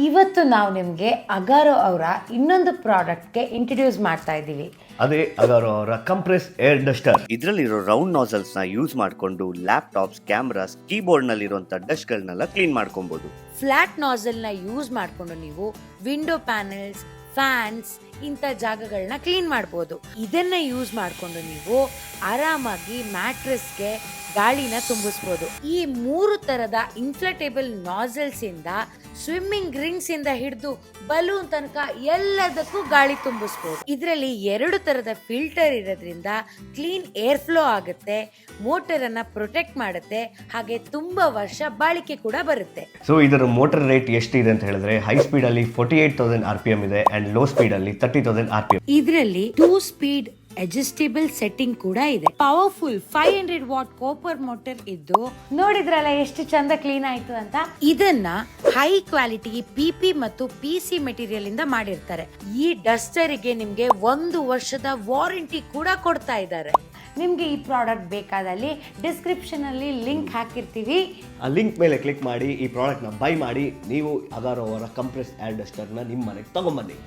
ಇವತ್ತು ನಾವು ನಿಮಗೆ ಅಗಾರೋ ಅವರ ಇನ್ನೊಂದು ಪ್ರಾಡಕ್ಟ್ಗೆ ಇಂಟ್ರೊಡ್ಯೂಸ್ ಮಾಡ್ತಾ ಇದ್ದೀವಿ. ಅದೇ ಅಗಾರೋ ಅವರ ಕಂಪ್ರೆಸ್ ಏರ್ ಡಸ್ಟರ್. ಇದರಲ್ಲಿರೋ ರೌಂಡ್ ನಾಸಲ್ಸ್ ನ ಯೂಸ್ ಮಾಡಿಕೊಂಡು ಲ್ಯಾಪ್ಟಾಪ್ಸ್, ಕ್ಯಾಮ್ರಾಸ್, ಕೀಬೋರ್ಡ್ ನಲ್ಲಿರುವಂತ ಡಸ್ಟ್ ಗಳನ್ನೆಲ್ಲ ಕ್ಲೀನ್ ಮಾಡ್ಕೊಬಹುದು. ಫ್ಲಾಟ್ ನಾಸಲ್ ನ ಯೂಸ್ ಮಾಡಿಕೊಂಡು ನೀವು ವಿಂಡೋ ಪ್ಯಾನೆಲ್ಸ್, ಫ್ಯಾನ್ಸ್ ಇಂಥ ಜಾಗಗಳನ್ನ ಕ್ಲೀನ್ ಮಾಡ್ಬೋದು. ಇದನ್ನ ಯೂಸ್ ಮಾಡಿಕೊಂಡು ನೀವು ಆರಾಮಾಗಿ ಮ್ಯಾಟ್ರೆಸ್ಗೆ ಗಾಳಿನ ತುಂಬಿಸ್ಬೋದು. ಈ 3 ತರದ ಇನ್ಫ್ಲಟೇಬಲ್ ನಾಸಲ್ಸ್ ಇಂದ ಸ್ವಿಮ್ಮಿಂಗ್ ರಿಂಗ್ಸ್ ಇಂದ ಹಿಡಿದು ಬಲೂನ್ ತನಕ ಎಲ್ಲದಕ್ಕೂ ಗಾಳಿ ತುಂಬಿಸ್ಬೋದು. ಇದರಲ್ಲಿ 2 ತರದ ಫಿಲ್ಟರ್ ಇರೋದ್ರಿಂದ ಕ್ಲೀನ್ ಏರ್ ಫ್ಲೋ ಆಗುತ್ತೆ, ಮೋಟರ್ ಅನ್ನ ಪ್ರೊಟೆಕ್ಟ್ ಮಾಡುತ್ತೆ, ಹಾಗೆ ತುಂಬಾ ವರ್ಷ ಬಾಳಿಕೆ ಕೂಡ ಬರುತ್ತೆ. ಸೊ ಇದರ ಮೋಟರ್ ರೇಟ್ ಎಷ್ಟಿದೆ ಅಂತ ಹೇಳಿದ್ರೆ ಹೈ ಸ್ಪೀಡ್ ಅಲ್ಲಿ 48,000 RPM ಇದೆ ಅಂಡ್ ಲೋ ಸ್ಪೀಡ್ ಅಲ್ಲಿ 30,000 RPM. ಇದರಲ್ಲಿ 2 ಸ್ಪೀಡ್ ಅಡ್ಜಸ್ಟೇಬಲ್ ಸೆಟ್ಟಿಂಗ್ ಕೂಡ ಇದೆ. ಪವರ್ಫುಲ್ 500 ವಾಟ್ ಕಾಪರ್ ಮೋಟರ್ ಇದ್ದು ನೋಡಿದ್ರಲ್ಲ ಎಷ್ಟು ಚಂದ ಕ್ಲೀನ್ ಆಯ್ತು ಅಂತ. ಇದನ್ನ ಹೈ ಕ್ವಾಲಿಟಿ PP ಮತ್ತು PC ಮೆಟೀರಿಯಲ್ ಇಂದ ಮಾಡಿರ್ತಾರೆ. ಈ ಡಸ್ಟರ್ ಗೆ ನಿಮ್ಗೆ 1 ವರ್ಷದ ವಾರಂಟಿ ಕೂಡ ಕೊಡ್ತಾ ಇದ್ದಾರೆ. ನಿಮ್ಗೆ ಈ ಪ್ರಾಡಕ್ಟ್ ಬೇಕಾದಲ್ಲಿ ಡಿಸ್ಕ್ರಿಪ್ಷನ್ ಅಲ್ಲಿ ಲಿಂಕ್ ಹಾಕಿರ್ತೀವಿ. ಆ ಲಿಂಕ್ ಮೇಲೆ ಕ್ಲಿಕ್ ಮಾಡಿ ಈ ಪ್ರಾಡಕ್ಟ್ ನ ಬೈ ಮಾಡಿ ನೀವು ಅಗಾರೋ ಅವರ ಕಂಪ್ರೆಸ್ ಏರ್ ಡಸ್ಟರ್ ನ ನಿಮ್ಮ ಮನೆಗೆ ತಗೊಂಡ್ಬನ್ನಿ.